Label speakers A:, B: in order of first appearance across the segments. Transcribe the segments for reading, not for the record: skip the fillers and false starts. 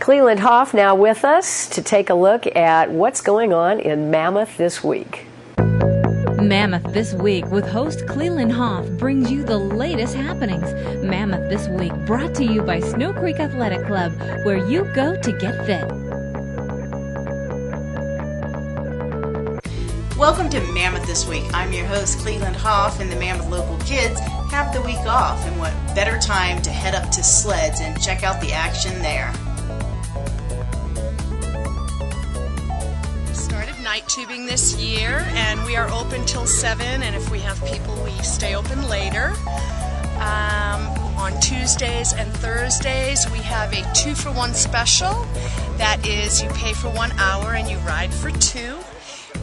A: Cleland Hoff now with us to take a look at what's going on in Mammoth this week.
B: Mammoth This Week with host Cleland Hoff brings you the latest happenings. Mammoth This Week brought to you by Snow Creek Athletic Club, where you go to get fit.
C: Welcome to Mammoth This Week. I'm your host, Cleland Hoff, and the Mammoth local kids have the week off, and what better time to head up to Sleds and check out the action there.
D: We started night tubing this year, and we are open till 7, and if we have people, we stay open later. On Tuesdays and Thursdays, we have a 2-for-1 special. That is, you pay for 1 hour and you ride for 2.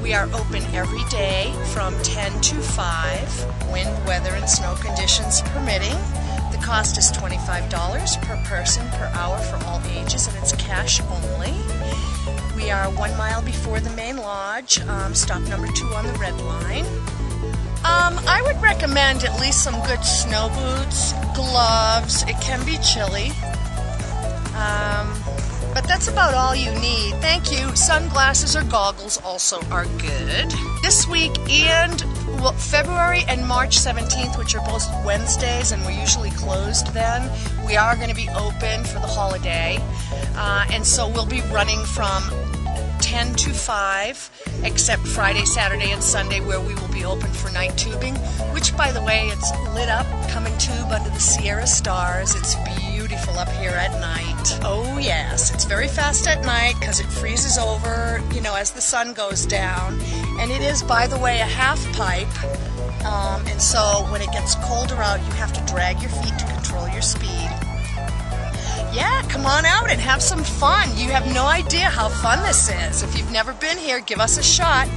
D: We are open every day from 10 to 5, wind, weather, and snow conditions permitting. The cost is $25 per person per hour for all ages, and it's cash only. We are 1 mile before the main lodge, stop number 2 on the red line. I would recommend at least some good snow boots, gloves. It can be chilly. But that's about all you need. Thank you. Sunglasses or goggles also are good. This week and February and March 17th, which are both Wednesdays, and we're usually closed then, we are going to be open for the holiday. And so we'll be running from 10 to 5, except Friday, Saturday, and Sunday, where we will be open for night tubing, which, by the way, it's lit up, come and tube under the Sierra stars. It's beautiful up here at night. Oh yes, it's very fast at night because it freezes over, as the sun goes down. And it is, by the way, a half pipe. And so when it gets colder out, you have to drag your feet to control your speed. Yeah, come on out and have some fun. You have no idea how fun this is. If you've never been here, give us a shot.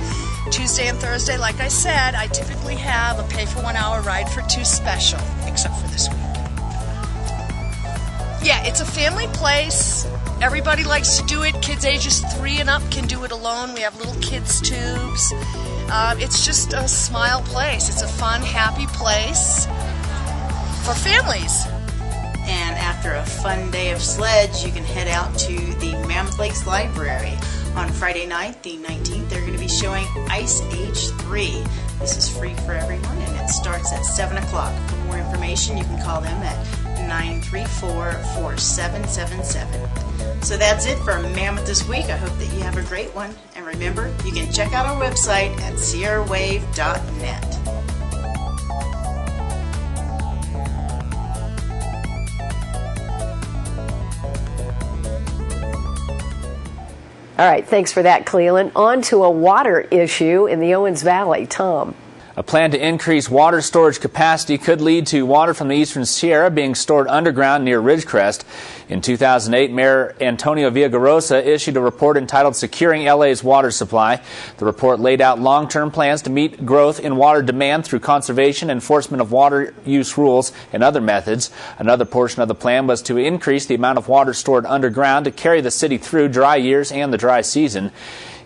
D: Tuesday and Thursday, like I said, I typically have a pay for 1 hour, ride for 2 special, except for this week. Yeah, it's a family place. Everybody likes to do it. Kids ages 3 and up can do it alone. We have little kids tubes. It's just a smile place. It's a fun, happy place for families.
C: And after a fun day of sleds, you can head out to the Mammoth Lakes Library. On Friday night, the 19th, they're going to be showing Ice Age 3. This is free for everyone, and it starts at 7 o'clock. For more information, you can call them at 934-4777. So that's it for Mammoth This Week. I hope that you have a great one. And remember, you can check out our website at sierrawave.net.
A: All right, thanks for that, Cleland. On to a water issue in the Owens Valley. Tom.
E: A plan to increase water storage capacity could lead to water from the eastern Sierra being stored underground near Ridgecrest. In 2008, Mayor Antonio Villagrosa issued a report entitled Securing LA's Water Supply. The report laid out long-term plans to meet growth in water demand through conservation, enforcement of water use rules, and other methods. Another portion of the plan was to increase the amount of water stored underground to carry the city through dry years and the dry season.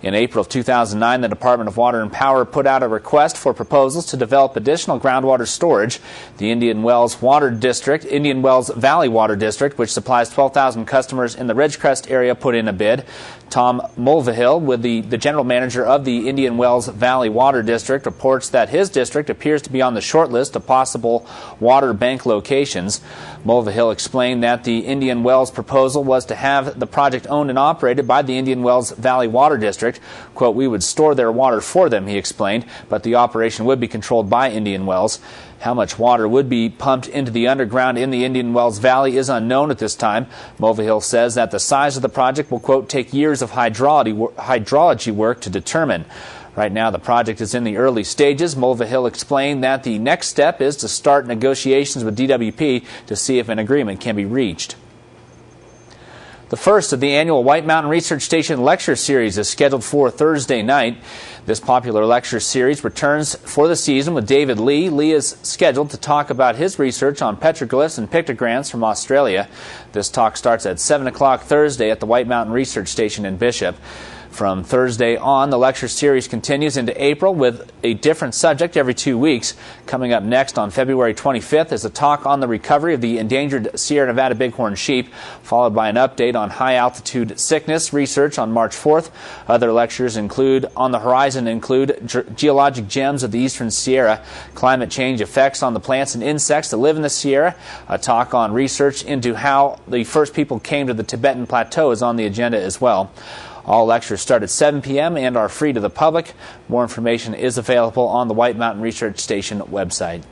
E: In April of 2009, the Department of Water and Power put out a request for proposals to develop additional groundwater storage. The Indian Wells Valley Water District, which supplies 12,000 customers in the Ridgecrest area, put in a bid. Tom Mulvihill, the general manager of the Indian Wells Valley Water District, reports that his district appears to be on the short list of possible water bank locations. Mulvihill explained that the Indian Wells proposal was to have the project owned and operated by the Indian Wells Valley Water District. Quote, "We would store their water for them," he explained, but the operation would be controlled by Indian Wells. How much water would be pumped into the underground in the Indian Wells Valley is unknown at this time. Mulvihill says that the size of the project will, quote, "take years of hydrology work to determine." Right now, the project is in the early stages. Mulvihill explained that the next step is to start negotiations with DWP to see if an agreement can be reached. The first of the annual White Mountain Research Station Lecture Series is scheduled for Thursday night. This popular lecture series returns for the season with David Lee. Lee is scheduled to talk about his research on petroglyphs and pictograms from Australia. This talk starts at 7 o'clock Thursday at the White Mountain Research Station in Bishop. From Thursday on, the lecture series continues into April with a different subject every 2 weeks. Coming up next on February 25th is a talk on the recovery of the endangered Sierra Nevada bighorn sheep, followed by an update on high-altitude sickness research on March 4th. Other lectures on the horizon include geologic gems of the eastern Sierra, climate change effects on the plants and insects that live in the Sierra. A talk on research into how the first people came to the Tibetan Plateau is on the agenda as well. All lectures start at 7 p.m. and are free to the public. More information is available on the White Mountain Research Station website.